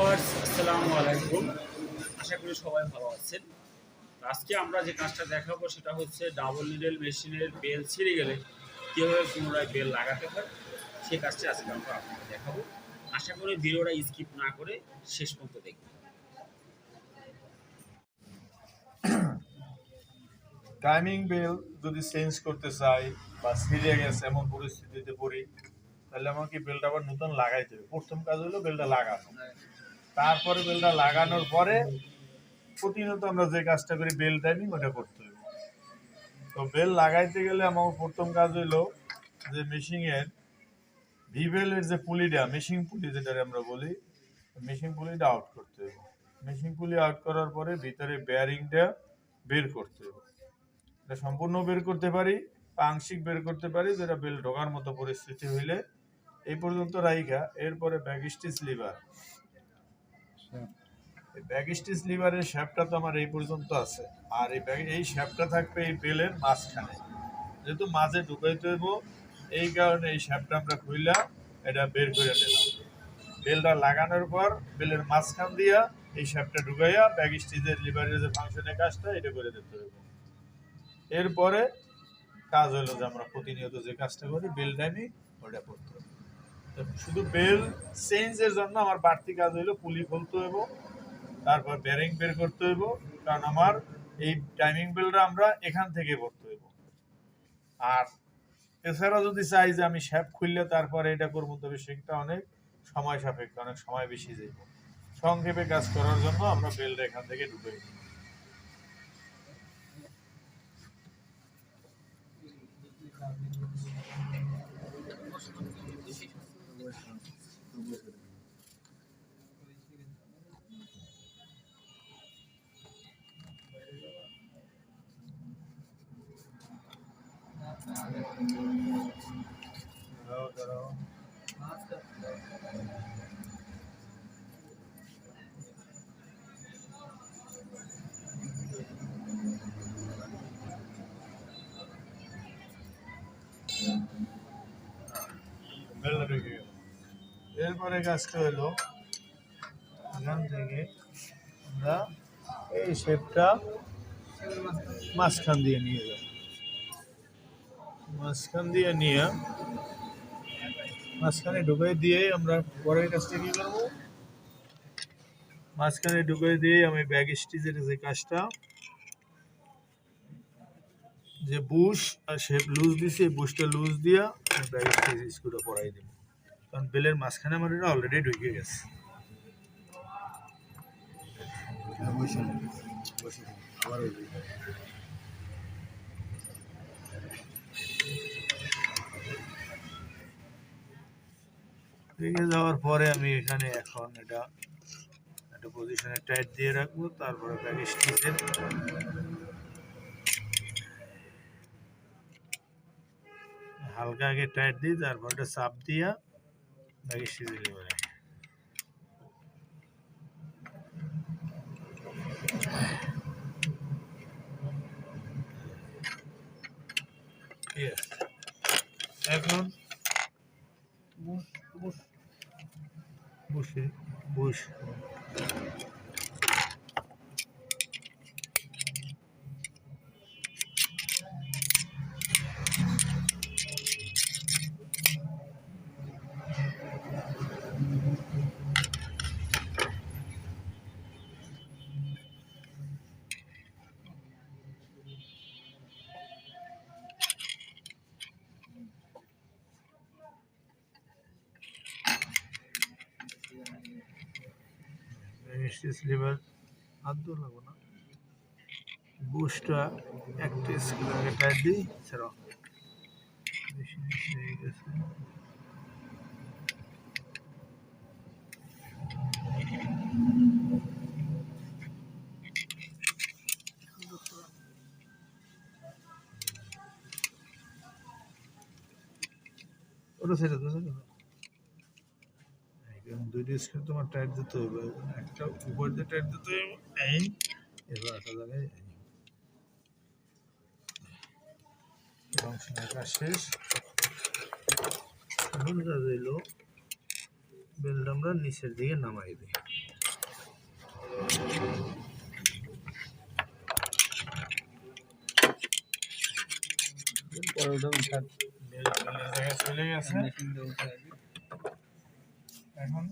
Viewers আসসালামু আলাইকুম। আশা করি সবাই ভালো আছেন। আজকে আমরা যে কাজটা দেখাবো সেটা হচ্ছে ডাবল নিডেল মেশিনের বেল ছিঁড়ে গেলে কীভাবে পুনরায় বেল লাগাতে হয় সেই কাজটা আজকে আমরা আপনাকে দেখাবো। আশা করি ভিডিওটা স্কিপ না করে শেষ পর্যন্ত দেখবেন। টাইমিং বেল যদি চেঞ্জ করতে চাই বা ছিঁড়ে গেছে এমন পরিস্থিতিতে পড়ি, তাহলে আমাকে বেলটা আবার নতুন লাগাইতে হবে। প্রথম কাজ হলো বেলটা লাগানো। তারপরে বেলটা লাগানোর পরে প্রতিনিয়ত আমরা যে কাজটা করি বেল টাইমিং ওটা করতে হবে। তো বেল লাগাইতে গেলে আমার প্রথম কাজ হলো যে মেশিনের ভিবেলের যে পুলিটা, মেশিন পুলি যেটা আমরা বলি, মেশিন পুলিটা আউট করতে হবে। মেশিন পুলি আউট করার পরে ভিতরে বেয়ারিংটা বের করতে হবে। এটা সম্পূর্ণ বের করতে পারি বা আংশিক বের করতে পারি, যেটা বেল ঢোকার মতো পরিস্থিতি হইলে এই পর্যন্ত রাইখা এরপরে back stitch liver, back stitch লিভারের শ্যাপটা তো আমার এই পর্যন্ত আছে, আর এই শ্যাপটা থাকবে এই বেলের মাঝখানে, যেহেতু মাঝে ঢুকাইতে হইব এই কারণে এই শ্যাপটা আমরা খুইলা এটা বের করে নিলাম। বেলটা লাগানোর পর বেলের মাঝখান দিয়া এই শ্যাপটা ঢুকাইয়া ব্যাক স্টিচের লিভারের যে ফাংশনের কাজটা এটা করে দিতে হইব। এরপরে কাজ হলো যে আমরা প্রতিনিয়ত যে কাজটা করি বেল টাইমিং ওটা করতে হবে। শুধু বেল চেঞ্জের জন্য আমার বাড়তি কাজ হইলো পুলি খুলতে হইব, তারপর বেরিং বের করতে হইব, কারণ আমার এই টাইমিং বেলটা আমরা এখান থেকে ভরতে হইব। আর এছাড়া যদি চাই যে আমি শ্যাপ খুললে তারপরে এটা করবো, তবে সেটা অনেক সময় সাপেক্ষ, অনেক সময় বেশি যাইব। সংক্ষেপে কাজ করার জন্য আমরা বেলটা এখান থেকে ঢুকে দিই। এরপরে কাজটা হলো এখান থেকে আমরা এই শেপটা মাঝখান দিয়ে নিয়ে যাব। মাঝখান দিয়ে নিয়ে মাঝখানে ঢুকাই দিয়ে আমরা পরের কাজটা কি করবো, মাঝখানে ঢুকাই দিয়ে আমি ব্যাক স্টিচের যে কাজটা, যে বুশ আর শেপ লুজ দিছি, এই বুশটা লুজ দিয়া ব্যাক স্টিচ স্ক্রুটা পরাই দিব, কারণ বেলের মাঝখানে আমার এটা অলরেডি ঢুকে গেছে। ঢুকে যাওয়ার পরে আমি এখানে এখন এটা একটা পজিশনে টাইট দিয়ে রাখবো, তারপরে ব্যাক স্টিচের হালকা আগে টাইট দিই, তারপর এটা চাপ দিয়া ব্যাক স্টিচ দিলে এখন বসে বুশ স্টিচ লিভার হাত দূর লাগবো না, বুশটা একটা স্ক্রু আগে টাইট দিই, ছাড়াও বেশি বেশি হয়ে গেছে। ওটা ছেড়ে দাও, ছেড়ে দাও। দুইটা স্ক্রু তোমার টাইট দিতে হবে, একটা উপর দিয়ে টাইট দিতে হবে, এই এবার একটা জায়গায় ফাংশনের কাজ শেষ। এখন কাজ হইলো বেলটা আমরা নিচের দিকে নামাই দিই। বেলের জায়গায় চলে গেছে। এখন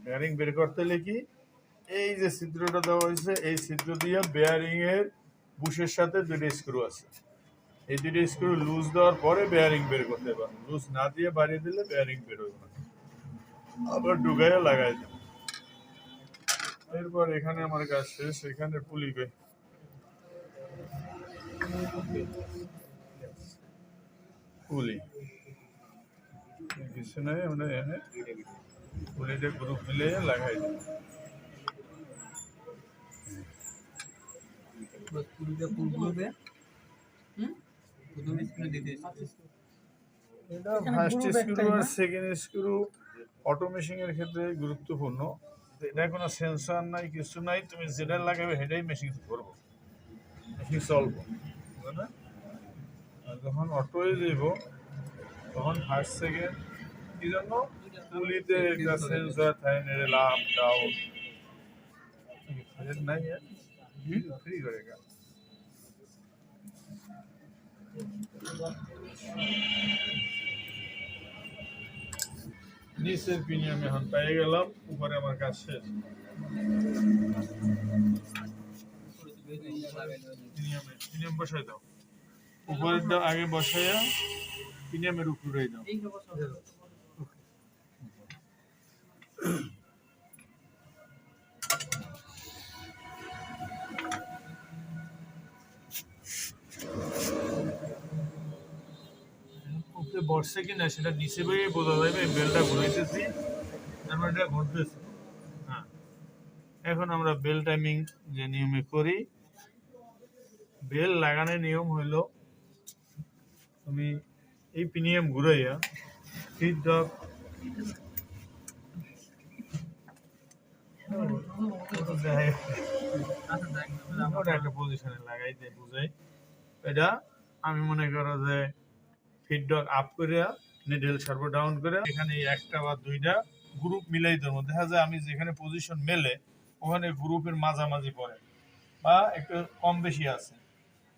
বেয়ারিং বের করতে হলে কি, এই যে ছিদ্রটা দেওয়া হয়েছে এই ছিদ্র দিয়ে বেয়ারিং এর বুশের সাথে দুটো স্ক্রু আছে, এই দুটো স্ক্রু লুজ দেওয়ার পরে বেয়ারিং বের করতে পারবেন। লুজ না দিয়ে বাড়িয়ে দিলে বেয়ারিং বের হবে না। আবার ডুগাইয়া লাগাই দেব। এরপর এখানে আমার কাজ শেষ, এখানে পুলিবে পুলি কিছু নাই, আমরা এখানে পুলিটা গ্রুপ মিলে লাগাই দেব। এটা ফার্স্ট স্ক্রু আর সেকেন্ড স্ক্রু অটো মেশিং এর ক্ষেত্রে গুরুত্বপূর্ণ। এটা কোনো সেন্সর নাই, কিছু নাই, তুমি যেটা লাগাবে সেটাই মেশিন করবো, মেশিন চলবো, বুঝলে না? আর যখন অটোয়ে যাব তখন ফার্স্ট সেকেন্ড কি জন্য পুলিতে একটা সেন্সর থাকে, লাভ ডাউন নাই ফ্রি করে গা। নিচের প্রিমিয়াম এখন পেয়ে গেলাম, উপরে আমার কাজ শেষ। প্রিমিয়াম বসাই দাও, উপরেরটা আগে বসাইয়া প্রিমিয়ামের উপরে দাও। উপরে বসছে কিনা সেটা নিচে বইয়ে বোঝা যাবে। বেলটা ঘুরাইতেছি, তারপর এটা ঘুরতেছে। হ্যাঁ, এখন আমরা বেল টাইমিং যে নিয়মে করি, বেল লাগানোর নিয়ম হইলো তুমি এই প্রিমিয়াম ঘুরাইয়া ফিডব্যাক একটা পজিশনে লাগাইতে বুঝাই। এটা আমি মনে করো যে ফিডব্যাক আপ করে নিডেল সার্ভো ডাউন করে এখানে একটা বা দুইটা গ্রুপ মিলাই দেবো। দেখা যায় আমি যেখানে পজিশন মেলে ওখানে গ্রুপের মাঝামাঝি পড়ে বা একটু কম বেশি আছে,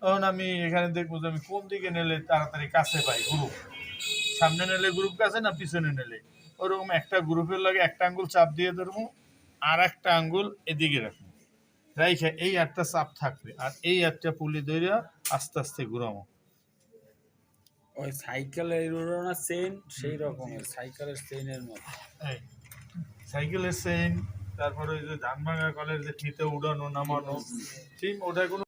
তখন আমি এখানে দেখবো যে আমি কোন দিকে নিলে তাড়াতাড়ি কাছে পাই গ্রুপ, সামনে নিলে গ্রুপ কাছে না পিছনে নিলে। ওরকম একটা গ্রুপের লাগে একটা আঙ্গুল চাপ দিয়ে ধরবো, আর একটা আঙ্গুল এদিকে রাখবো, রাইখে এই একটা চাপ থাকবে, আর এই একটা পুলি ধরে আস্তে আস্তে ঘুরাবো। ওই সাইকেলের উড়ানো চেইন সেই রকমের, সাইকেলের চেইনের মতো। এই সাইকেলের চেইন, তারপরে ওই যে ধান ভাঙা কলের যে ফিতে উড়ানো নামানো, ঠিক ওটা কোনো